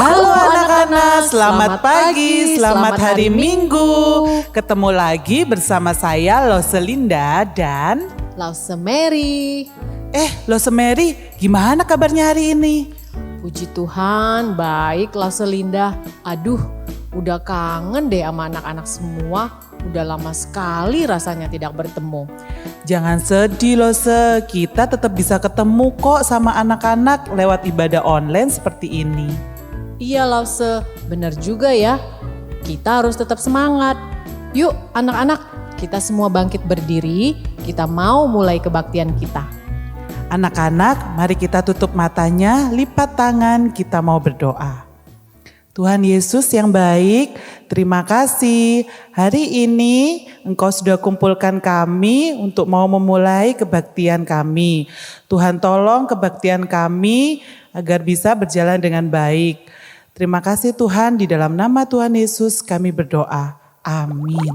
Halo anak-anak, selamat pagi, selamat hari Minggu. Ketemu lagi bersama saya Loselinda dan Lausemary. Losemary, gimana kabarnya hari ini? Puji Tuhan, baik Lauselinda. Aduh, udah kangen deh sama anak-anak semua. Udah lama sekali rasanya tidak bertemu. Jangan sedih Lose, kita tetap bisa ketemu kok sama anak-anak lewat ibadah online seperti ini. Iya Lause, benar juga ya. Kita harus tetap semangat. Yuk anak-anak, kita semua bangkit berdiri. Kita mau mulai kebaktian kita. Anak-anak, mari kita tutup matanya, lipat tangan, kita mau berdoa. Tuhan Yesus yang baik, terima kasih. Hari ini Engkau sudah kumpulkan kami untuk mau memulai kebaktian kami. Tuhan tolong kebaktian kami agar bisa berjalan dengan baik. Terima kasih Tuhan, di dalam nama Tuhan Yesus kami berdoa. Amin.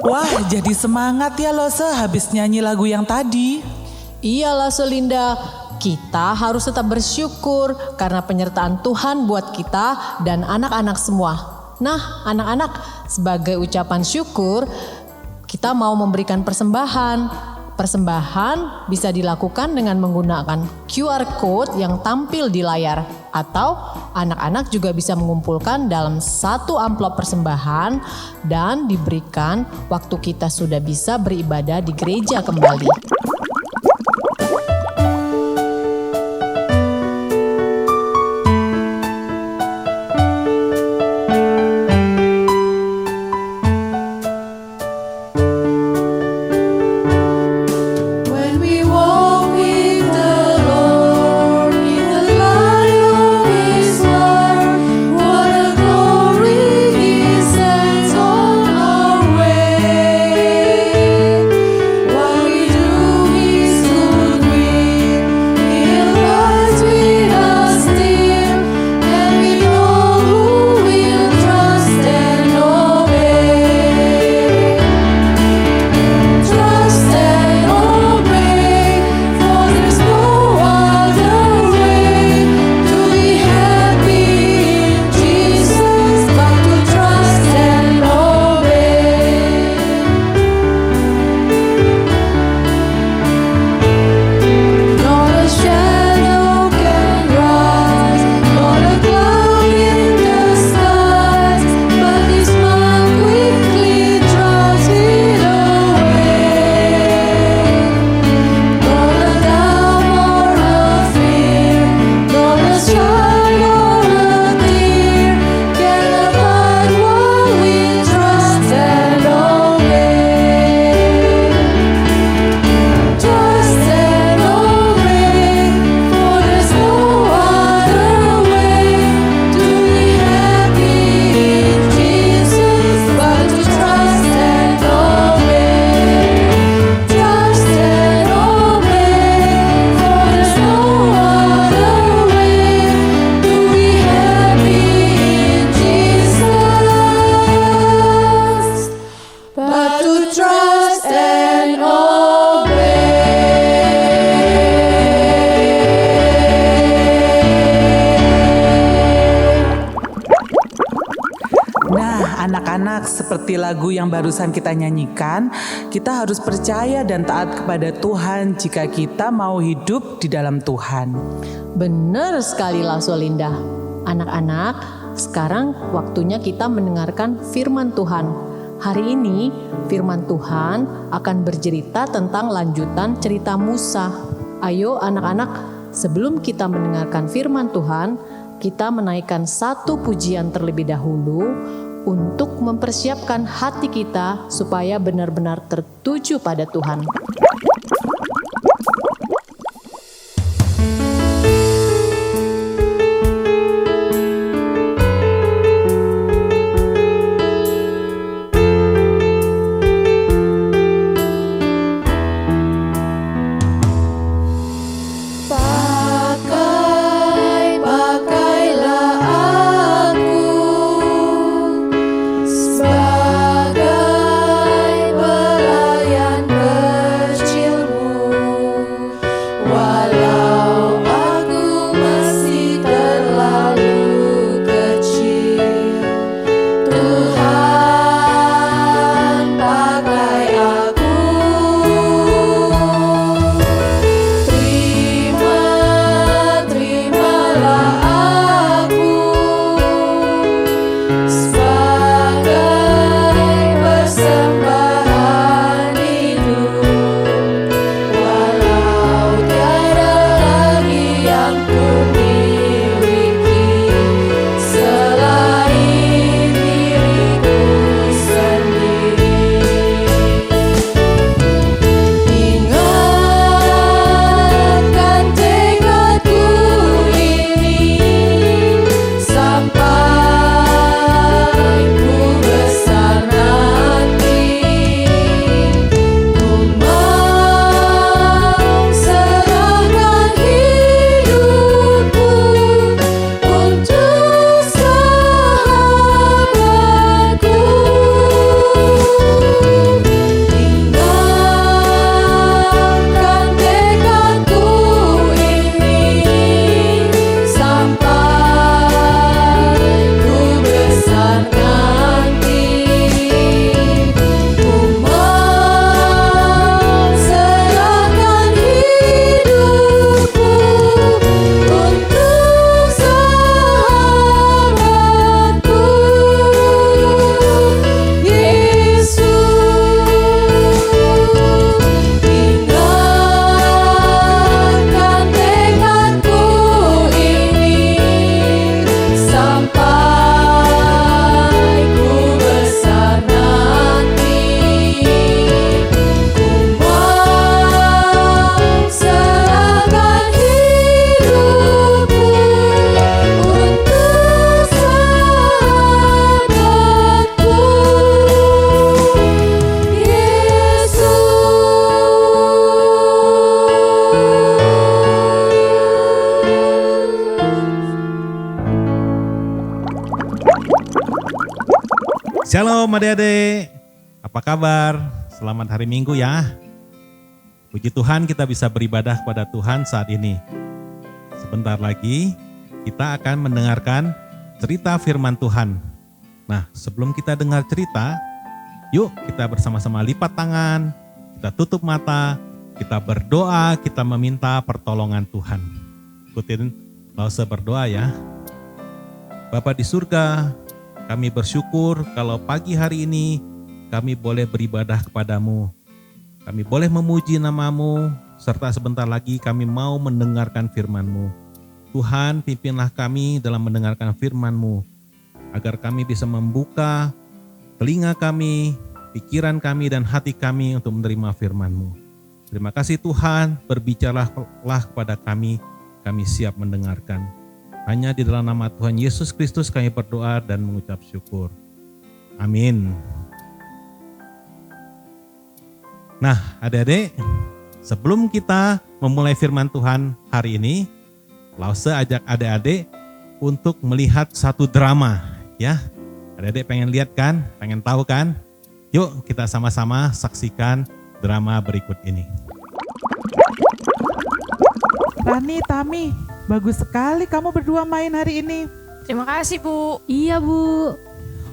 Wah, jadi semangat ya Lose habis nyanyi lagu yang tadi. Iya Lauselinda, kita harus tetap bersyukur karena penyertaan Tuhan buat kita dan anak-anak semua. Nah anak-anak, sebagai ucapan syukur kita mau memberikan persembahan. Persembahan bisa dilakukan dengan menggunakan QR Code yang tampil di layar. Atau anak-anak juga bisa mengumpulkan dalam satu amplop persembahan dan diberikan waktu kita sudah bisa beribadah di gereja kembali. What we do anak-anak, seperti lagu yang barusan kita nyanyikan, kita harus percaya dan taat kepada Tuhan jika kita mau hidup di dalam Tuhan. Benar sekali Lausolinda. Anak-anak, sekarang waktunya kita mendengarkan firman Tuhan. Hari ini firman Tuhan akan bercerita tentang lanjutan cerita Musa. Ayo anak-anak, sebelum kita mendengarkan firman Tuhan, kita menaikkan satu pujian terlebih dahulu untuk mempersiapkan hati kita supaya benar-benar tertuju pada Tuhan. Shalom adik-adik, apa kabar? Selamat hari Minggu ya. Puji Tuhan kita bisa beribadah kepada Tuhan saat ini. Sebentar lagi kita akan mendengarkan cerita firman Tuhan. Nah, sebelum kita dengar cerita, yuk kita bersama-sama lipat tangan, kita tutup mata, kita berdoa, kita meminta pertolongan Tuhan. Ikutin Lause berdoa ya. Bapa di surga, kami bersyukur kalau pagi hari ini kami boleh beribadah kepadamu. Kami boleh memuji namamu, serta sebentar lagi kami mau mendengarkan firman-Mu. Tuhan, pimpinlah kami dalam mendengarkan firman-Mu, agar kami bisa membuka telinga kami, pikiran kami, dan hati kami untuk menerima firman-Mu. Terima kasih Tuhan, berbicaralah kepada kami siap mendengarkan. Hanya di dalam nama Tuhan Yesus Kristus kami berdoa dan mengucap syukur. Amin. Nah, adik-adik, sebelum kita memulai firman Tuhan hari ini, Lause ajak adik-adik untuk melihat satu drama, ya. Adik-adik pengen lihat kan? Pengen tahu kan? Yuk kita sama-sama saksikan drama berikut ini. Rani, Tami, bagus sekali kamu berdua main hari ini. Terima kasih, Bu. Iya, Bu.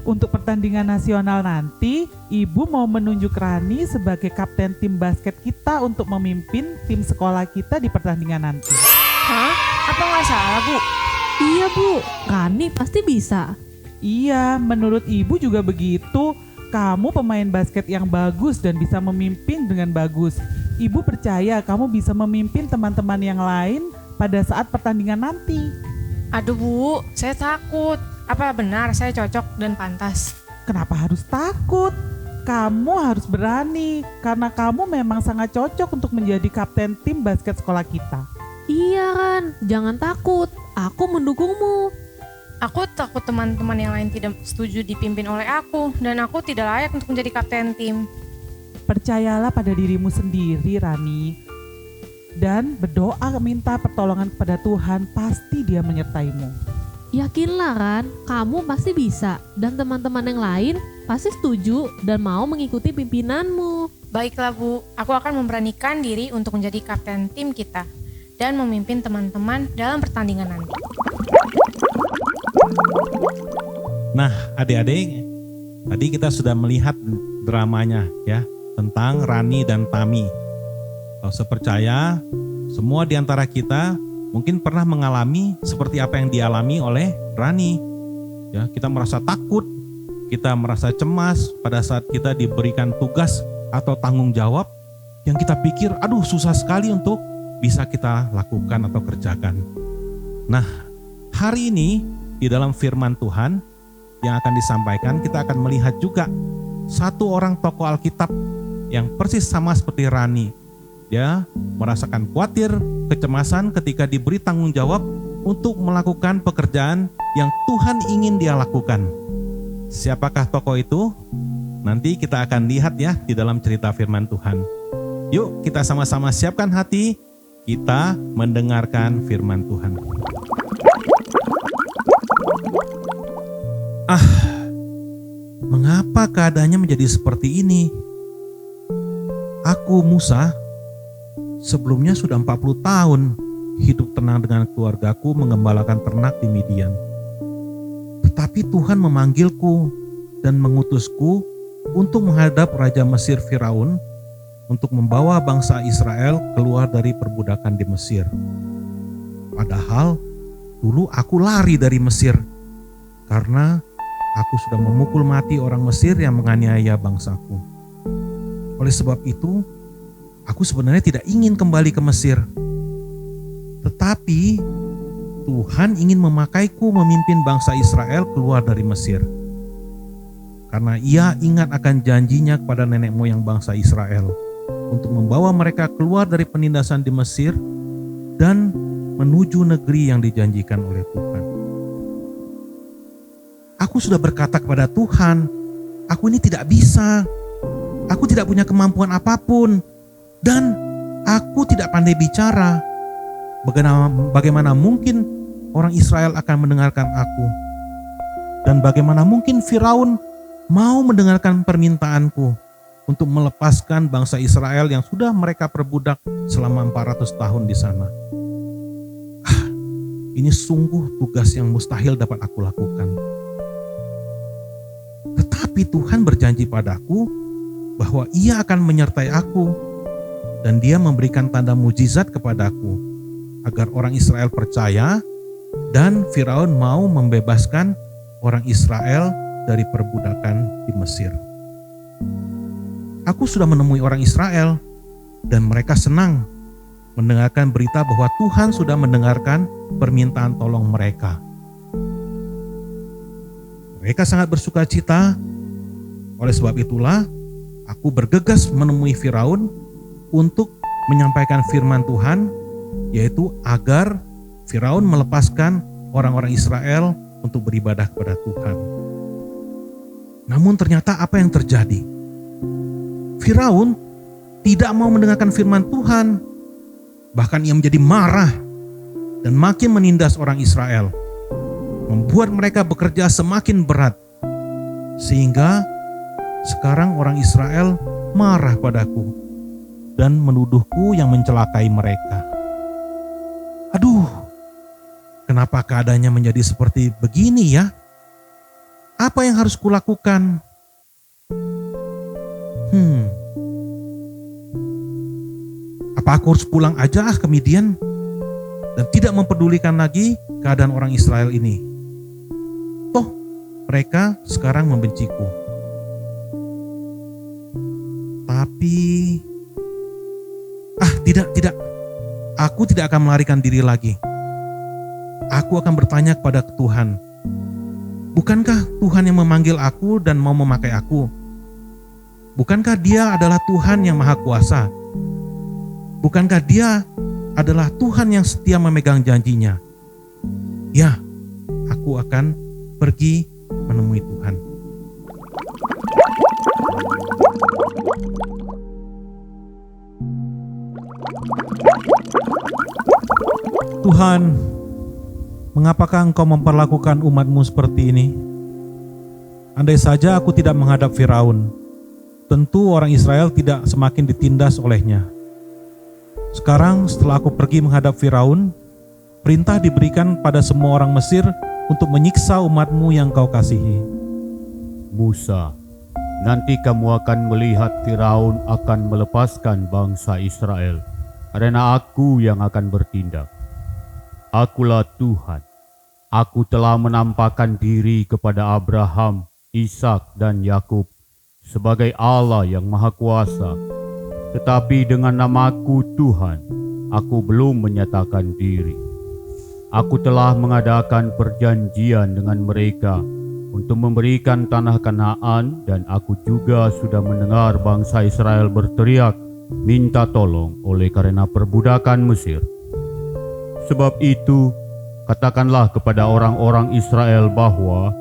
Untuk pertandingan pertandingan nasional nanti, Ibu mau menunjuk Rani sebagai kapten tim basket kita untuk memimpin tim sekolah kita di pertandingan nanti. Hah? Apa nggak salah, Bu? Iya Bu, Rani pasti bisa. Iya, menurut Ibu juga begitu. Kamu pemain basket yang bagus dan bisa memimpin dengan bagus. Ibu percaya kamu bisa memimpin teman-teman yang lain pada saat pertandingan nanti. Aduh Bu, saya takut. Apa benar saya cocok dan pantas? Kenapa harus takut? Kamu harus berani karena kamu memang sangat cocok untuk menjadi kapten tim basket sekolah kita. Iya kan, jangan takut. Aku mendukungmu. Aku takut teman-teman yang lain tidak setuju dipimpin oleh aku dan aku tidak layak untuk menjadi kapten tim. Percayalah pada dirimu sendiri, Rani. Dan berdoa minta pertolongan kepada Tuhan, pasti Dia menyertaimu. Yakinlah kan, kamu pasti bisa. Dan teman-teman yang lain pasti setuju dan mau mengikuti pimpinanmu. Baiklah Bu, aku akan memberanikan diri untuk menjadi kapten tim kita dan memimpin teman-teman dalam pertandingan nanti. Nah, adik-adik, tadi kita sudah melihat dramanya ya tentang Rani dan Tami. Kalau saya percaya, semua di antara kita mungkin pernah mengalami seperti apa yang dialami oleh Rani. Ya, kita merasa takut, kita merasa cemas pada saat kita diberikan tugas atau tanggung jawab yang kita pikir, aduh susah sekali untuk bisa kita lakukan atau kerjakan. Nah, hari ini di dalam firman Tuhan yang akan disampaikan, kita akan melihat juga satu orang tokoh Alkitab yang persis sama seperti Rani. Dia merasakan khawatir, kecemasan ketika diberi tanggung jawab untuk melakukan pekerjaan yang Tuhan ingin dia lakukan. Siapakah tokoh itu? Nanti kita akan lihat ya di dalam cerita firman Tuhan. Yuk kita sama-sama siapkan hati, kita mendengarkan firman Tuhan. Mengapa keadaannya menjadi seperti ini? Aku, Musa, sebelumnya sudah 40 tahun hidup tenang dengan keluargaku mengembalakan ternak di Midian. Tetapi Tuhan memanggilku dan mengutusku untuk menghadap Raja Mesir Firaun untuk membawa bangsa Israel keluar dari perbudakan di Mesir. Padahal dulu aku lari dari Mesir karena aku sudah memukul mati orang Mesir yang menganiaya bangsaku. Oleh sebab itu, aku sebenarnya tidak ingin kembali ke Mesir. Tetapi Tuhan ingin memakaiku memimpin bangsa Israel keluar dari Mesir. Karena Ia ingat akan janjinya kepada nenek moyang bangsa Israel untuk membawa mereka keluar dari penindasan di Mesir dan menuju negeri yang dijanjikan oleh Tuhan. Aku sudah berkata kepada Tuhan, aku ini tidak bisa. Aku tidak punya kemampuan apapun. Dan aku tidak pandai bicara. Bagaimana mungkin orang Israel akan mendengarkan aku? Dan bagaimana mungkin Firaun mau mendengarkan permintaanku untuk melepaskan bangsa Israel yang sudah mereka perbudak selama 400 tahun di sana? Ini sungguh tugas yang mustahil dapat aku lakukan. Tetapi Tuhan berjanji padaku bahwa Ia akan menyertai aku dan Dia memberikan tanda mujizat kepadaku agar orang Israel percaya dan Firaun mau membebaskan orang Israel dari perbudakan di Mesir. Aku sudah menemui orang Israel dan mereka senang mendengarkan berita bahwa Tuhan sudah mendengarkan permintaan tolong mereka. Mereka sangat bersuka cita. Oleh sebab itulah aku bergegas menemui Firaun untuk menyampaikan firman Tuhan, yaitu agar Firaun melepaskan orang-orang Israel untuk beribadah kepada Tuhan. Namun ternyata apa yang terjadi? Firaun tidak mau mendengarkan firman Tuhan. Bahkan ia menjadi marah dan makin menindas orang Israel, membuat mereka bekerja semakin berat. Sehingga sekarang orang Israel marah padaku dan menuduhku yang mencelakai mereka. Aduh, kenapa keadaannya menjadi seperti begini ya? Apa yang harus kulakukan? Apa aku harus pulang aja ke Midian dan tidak mempedulikan lagi keadaan orang Israel ini? Toh, mereka sekarang membenciku. Tapi, tidak. Aku tidak akan melarikan diri lagi. Aku akan bertanya kepada Tuhan. Bukankah Tuhan yang memanggil aku dan mau memakai aku? Bukankah Dia adalah Tuhan yang Maha Kuasa? Bukankah Dia adalah Tuhan yang setia memegang janjinya? Ya, aku akan pergi menemui Tuhan. Tuhan, mengapakah Engkau memperlakukan umat-Mu seperti ini? Andai saja aku tidak menghadap Firaun, tentu orang Israel tidak semakin ditindas olehnya. Sekarang setelah aku pergi menghadap Firaun, perintah diberikan pada semua orang Mesir untuk menyiksa umat-Mu yang Kau kasihi. Musa, nanti kamu akan melihat Firaun akan melepaskan bangsa Israel, karena aku yang akan bertindak. Akulah Tuhan. Aku telah menampakkan diri kepada Abraham, Ishak, dan Yakub sebagai Allah yang Maha Kuasa. Tetapi dengan namaku Tuhan, aku belum menyatakan diri. Aku telah mengadakan perjanjian dengan mereka untuk memberikan tanah Kanaan, dan aku juga sudah mendengar bangsa Israel berteriak minta tolong oleh karena perbudakan Mesir. Sebab itu, katakanlah kepada orang-orang Israel bahwa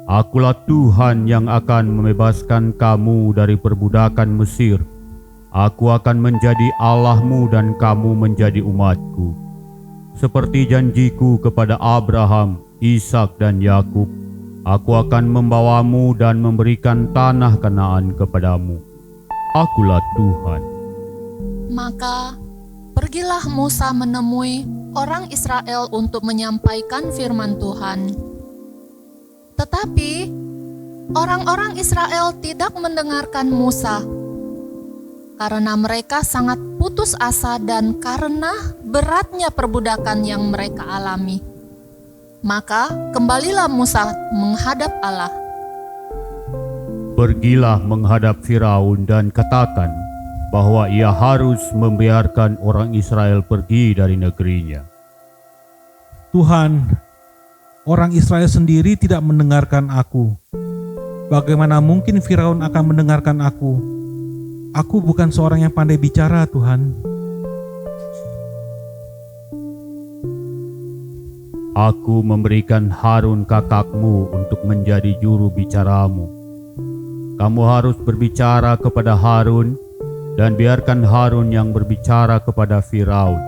Akulah Tuhan yang akan membebaskan kamu dari perbudakan Mesir. Aku akan menjadi Allahmu dan kamu menjadi umatku. Seperti janjiku kepada Abraham, Ishak, dan Yakub, aku akan membawamu dan memberikan tanah Kanaan kepadamu. Akulah Tuhan. Maka pergilah Musa menemui orang Israel untuk menyampaikan firman Tuhan. Tetapi orang-orang Israel tidak mendengarkan Musa, karena mereka sangat putus asa dan karena beratnya perbudakan yang mereka alami. Maka kembalilah Musa menghadap Allah. Pergilah menghadap Firaun dan katakan bahwa ia harus membiarkan orang Israel pergi dari negerinya. Tuhan, orang Israel sendiri tidak mendengarkan aku. Bagaimana mungkin Firaun akan mendengarkan aku? Aku bukan seorang yang pandai bicara, Tuhan. Aku memberikan Harun kakakmu untuk menjadi juru bicaramu. Kamu harus berbicara kepada Harun, dan biarkan Harun yang berbicara kepada Firaun.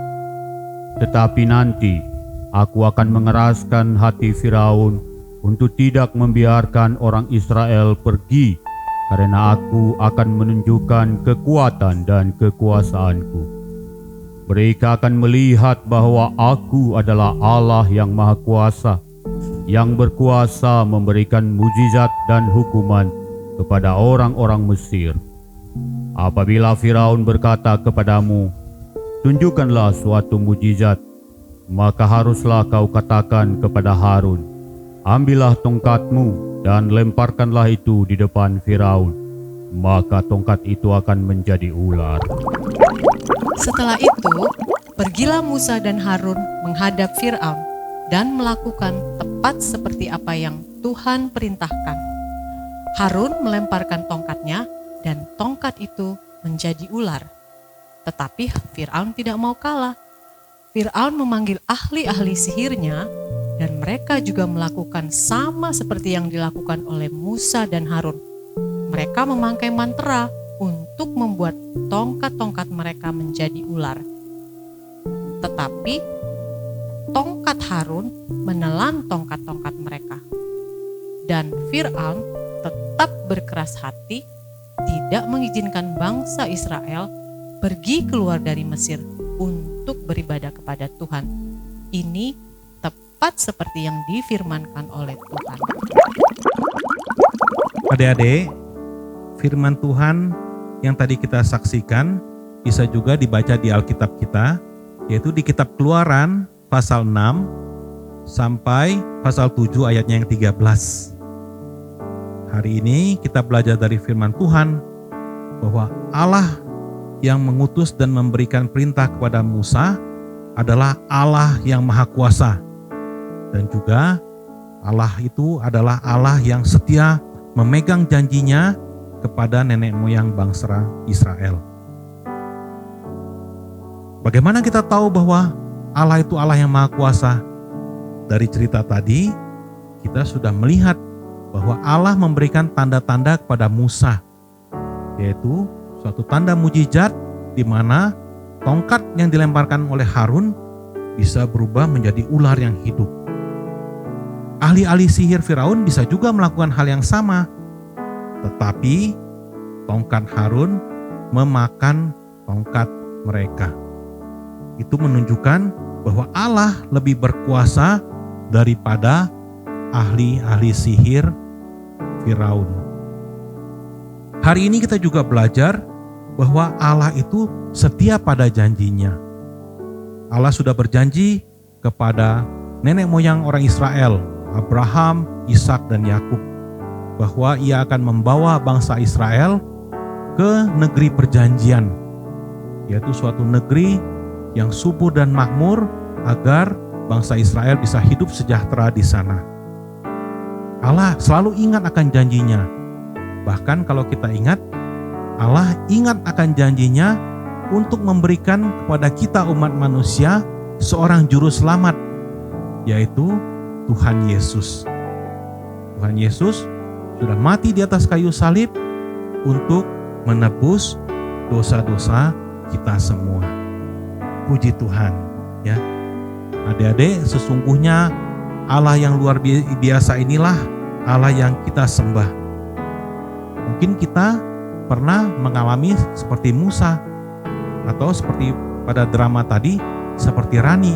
Tetapi nanti aku akan mengeraskan hati Firaun untuk tidak membiarkan orang Israel pergi, karena aku akan menunjukkan kekuatan dan kekuasaanku. Mereka akan melihat bahwa aku adalah Allah yang Maha Kuasa, yang berkuasa memberikan mujizat dan hukuman kepada orang-orang Mesir. Apabila Firaun berkata kepadamu, tunjukkanlah suatu mujizat, maka haruslah kau katakan kepada Harun, ambillah tongkatmu dan lemparkanlah itu di depan Firaun, maka tongkat itu akan menjadi ular. Setelah itu, pergilah Musa dan Harun menghadap Fir'aun dan melakukan tepat seperti apa yang Tuhan perintahkan. Harun melemparkan tongkatnya dan tongkat itu menjadi ular. Tetapi Fir'aun tidak mau kalah. Fir'aun memanggil ahli-ahli sihirnya dan mereka juga melakukan sama seperti yang dilakukan oleh Musa dan Harun. Mereka memakai mantra untuk membuat tongkat-tongkat mereka menjadi ular. Tetapi tongkat Harun menelan tongkat-tongkat mereka. Dan Fir'aun tetap berkeras hati, tidak mengizinkan bangsa Israel pergi keluar dari Mesir untuk beribadah kepada Tuhan. Ini tepat seperti yang difirmankan oleh Tuhan. Adik-adik, firman Tuhan yang tadi kita saksikan bisa juga dibaca di Alkitab kita, yaitu di kitab Keluaran pasal 6 sampai pasal 7 ayatnya yang 13. Hari ini kita belajar dari firman Tuhan bahwa Allah yang mengutus dan memberikan perintah kepada Musa adalah Allah yang Maha Kuasa. Dan juga Allah itu adalah Allah yang setia memegang janjinya kepada nenek moyang bangsa Israel. Bagaimana kita tahu bahwa Allah itu Allah yang Maha Kuasa? Dari cerita tadi, kita sudah melihat bahwa Allah memberikan tanda-tanda kepada Musa, yaitu suatu tanda mujizat di mana tongkat yang dilemparkan oleh Harun bisa berubah menjadi ular yang hidup. Ahli-ahli sihir Firaun bisa juga melakukan hal yang sama, tetapi tongkat Harun memakan tongkat mereka. Itu menunjukkan bahwa Allah lebih berkuasa daripada ahli-ahli sihir Firaun. Hari ini kita juga belajar bahwa Allah itu setia pada janjinya. Allah sudah berjanji kepada nenek moyang orang Israel, Abraham, Ishak, dan Yakub, bahwa Ia akan membawa bangsa Israel ke negeri perjanjian, yaitu suatu negeri yang subur dan makmur agar bangsa Israel bisa hidup sejahtera di sana. Allah selalu ingat akan janjinya. Bahkan kalau kita ingat, Allah ingat akan janjinya untuk memberikan kepada kita umat manusia seorang juru selamat, yaitu Tuhan Yesus. Tuhan Yesus sudah mati di atas kayu salib untuk menebus dosa-dosa kita semua. Puji Tuhan, ya. Adik-adik, sesungguhnya Allah yang luar biasa inilah Allah yang kita sembah. Mungkin kita pernah mengalami seperti Musa, atau seperti pada drama tadi, seperti Rani.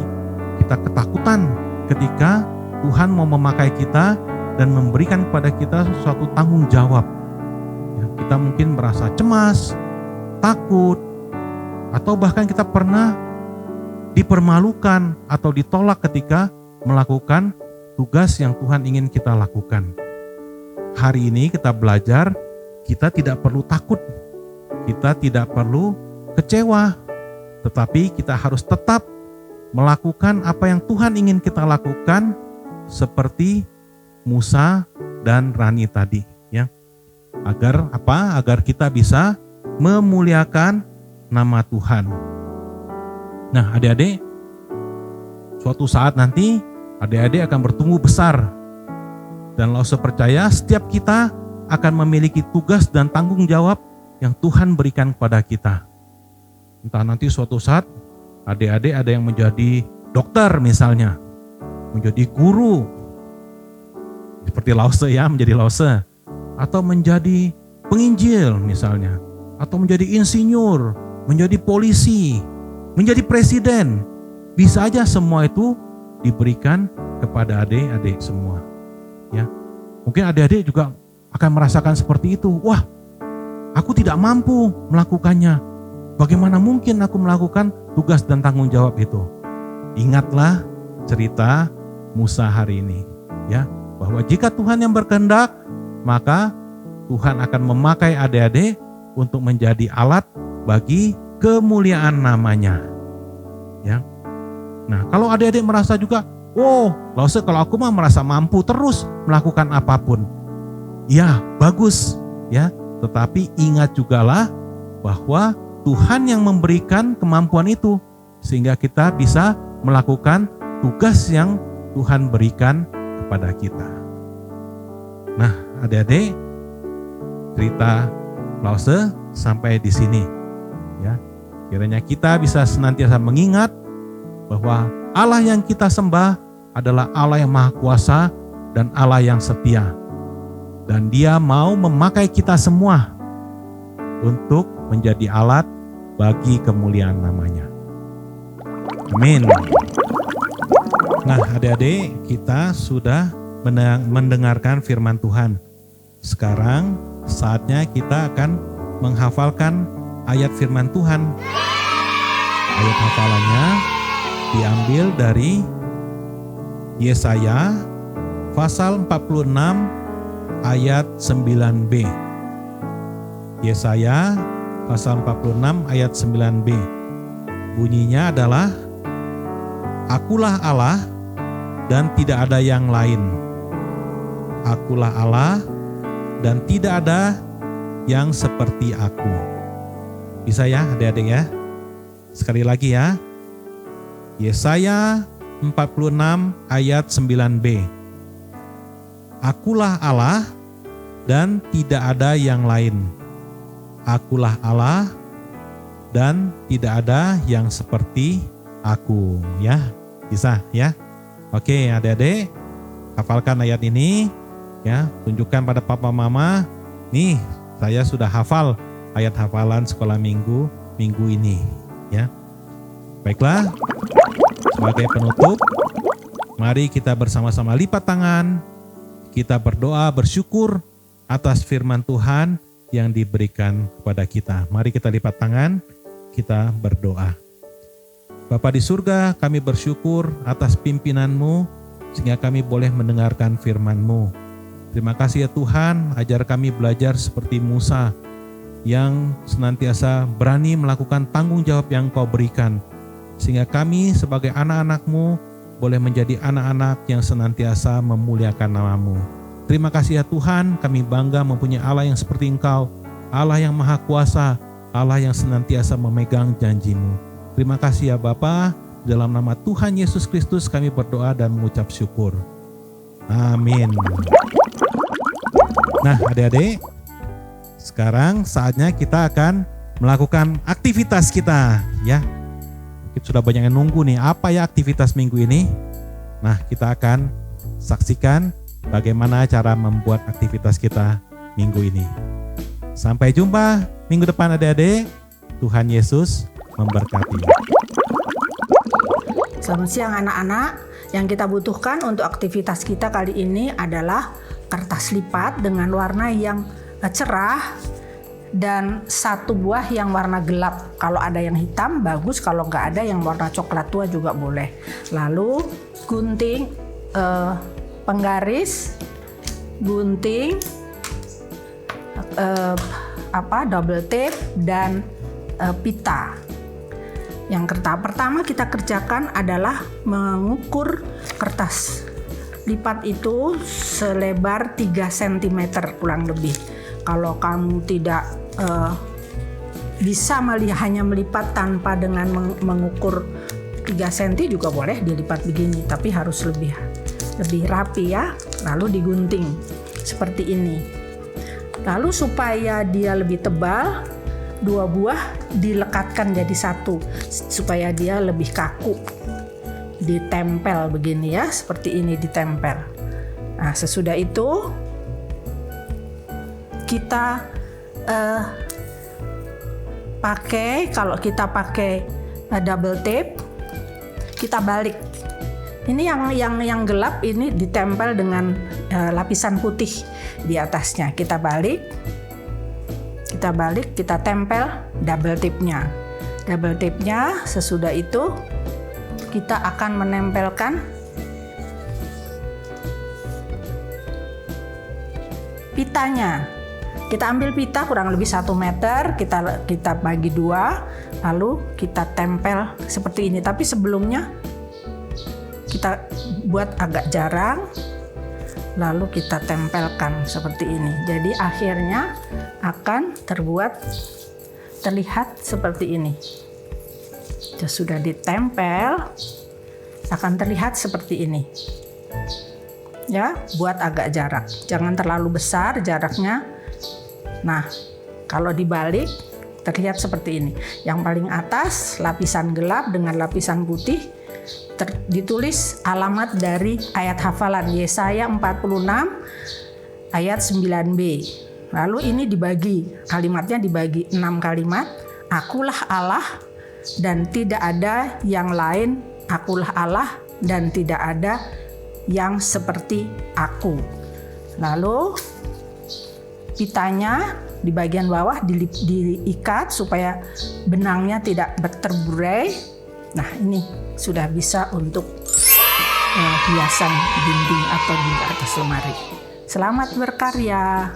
Kita ketakutan ketika Tuhan mau memakai kita dan memberikan kepada kita suatu tanggung jawab. Ya, kita mungkin merasa cemas, takut, atau bahkan kita pernah dipermalukan atau ditolak ketika melakukan tugas yang Tuhan ingin kita lakukan. Hari ini kita belajar, kita tidak perlu takut, kita tidak perlu kecewa, tetapi kita harus tetap melakukan apa yang Tuhan ingin kita lakukan, seperti Musa dan Rani tadi, ya. Agar apa? Agar kita bisa memuliakan nama Tuhan. Nah, adik-adik, suatu saat nanti adik-adik akan bertumbuh besar, dan Lause percaya setiap kita akan memiliki tugas dan tanggung jawab yang Tuhan berikan kepada kita. Entah nanti suatu saat adik-adik ada yang menjadi dokter misalnya, menjadi guru, seperti Lause ya, menjadi Lause, atau menjadi penginjil misalnya, atau menjadi insinyur, menjadi polisi, menjadi presiden. Bisa aja semua itu diberikan kepada adik-adik semua, ya. Mungkin adik-adik juga akan merasakan seperti itu. Wah, aku tidak mampu melakukannya. Bagaimana mungkin aku melakukan tugas dan tanggung jawab itu? Ingatlah cerita Musa hari ini, ya, bahwa jika Tuhan yang berkehendak, maka Tuhan akan memakai adik-adik untuk menjadi alat bagi kemuliaan namanya, ya. Nah, kalau adik-adik merasa juga, oh, Lause kalau aku mah merasa mampu terus melakukan apapun, ya bagus, ya. Tetapi ingat jugalah bahwa Tuhan yang memberikan kemampuan itu, sehingga kita bisa melakukan tugas yang Tuhan berikan kepada kita. Nah, adik-adik, cerita Lause sampai di sini, ya. Kiranya kita bisa senantiasa mengingat bahwa Allah yang kita sembah adalah Allah yang Maha Kuasa dan Allah yang setia. Dan Dia mau memakai kita semua untuk menjadi alat bagi kemuliaan namanya. Amin. Nah, adik-adik, kita sudah mendengarkan firman Tuhan. Sekarang saatnya kita akan menghafalkan ayat firman Tuhan. Ayat hafalannya diambil dari Yesaya pasal 46 ayat 9b. Yesaya pasal 46 ayat 9b. Bunyinya adalah, Akulah Allah dan tidak ada yang lain. Akulah Allah dan tidak ada yang seperti aku. Bisa ya adik-adik ya? Sekali lagi ya. Yesaya 46 ayat 9b. Akulah Allah dan tidak ada yang lain. Akulah Allah dan tidak ada yang seperti aku. Ya, bisa ya. Oke adik-adik, hafalkan ayat ini ya. Tunjukkan pada papa mama, nih saya sudah hafal ayat hafalan sekolah minggu ini ya. Baiklah, sebagai penutup, mari kita bersama-sama lipat tangan. Kita berdoa bersyukur atas firman Tuhan yang diberikan kepada kita. Mari kita lipat tangan, kita berdoa. Bapa di surga, kami bersyukur atas pimpinan-Mu sehingga kami boleh mendengarkan firman-Mu. Terima kasih ya Tuhan, ajar kami belajar seperti Musa yang senantiasa berani melakukan tanggung jawab yang Kau berikan. Sehingga kami sebagai anak-anak-Mu boleh menjadi anak-anak yang senantiasa memuliakan nama-Mu. Terima kasih ya Tuhan, kami bangga mempunyai Allah yang seperti Engkau, Allah yang maha kuasa, Allah yang senantiasa memegang janji-Mu. Terima kasih ya Bapa, dalam nama Tuhan Yesus Kristus kami berdoa dan mengucap syukur. Amin. Nah adik-adik, sekarang saatnya kita akan melakukan aktivitas kita ya. Mungkin sudah banyak yang nunggu nih, apa ya aktivitas minggu ini? Nah kita akan saksikan bagaimana cara membuat aktivitas kita minggu ini. Sampai jumpa minggu depan adik-adik. Tuhan Yesus memberkati. Selamat siang anak-anak. Yang kita butuhkan untuk aktivitas kita kali ini adalah kertas lipat dengan warna yang cerah dan satu buah yang warna gelap. Kalau ada yang hitam bagus, kalau nggak ada yang warna coklat tua juga boleh. Lalu gunting penggaris, gunting double tape dan pita. Yang pertama kita kerjakan adalah mengukur kertas lipat itu selebar 3 cm kurang lebih. Kalau kamu tidak bisa hanya melipat tanpa dengan mengukur 3 cm juga boleh dilipat begini, tapi harus lebih rapi ya. Lalu digunting seperti ini. Lalu supaya dia lebih tebal, 2 buah dilekatkan jadi satu supaya dia lebih kaku. Ditempel begini ya, seperti ini ditempel. Nah, sesudah itu kita kalau kita pakai double tape, kita balik. Ini yang gelap ini ditempel dengan lapisan putih di atasnya. Kita balik, kita tempel double tape-nya. Double tape-nya sesudah itu kita akan menempelkan pitanya. Kita ambil pita kurang lebih 1 meter, kita bagi 2, lalu kita tempel seperti ini. Tapi sebelumnya kita buat agak jarang, lalu kita tempelkan seperti ini. Jadi akhirnya akan terlihat seperti ini. Sudah ditempel, akan terlihat seperti ini. Ya, buat agak jarak, jangan terlalu besar jaraknya. Nah, kalau dibalik terlihat seperti ini. Yang paling atas lapisan gelap dengan lapisan putih, ditulis alamat dari ayat hafalan Yesaya 46 ayat 9b. Lalu ini dibagi, kalimatnya dibagi 6 kalimat. Akulah Allah dan tidak ada yang lain, akulah Allah dan tidak ada yang seperti aku. Lalu pitanya di bagian bawah diikat supaya benangnya tidak terburai. Nah, ini sudah bisa untuk hiasan dinding atau di atas lemari. Selamat berkarya.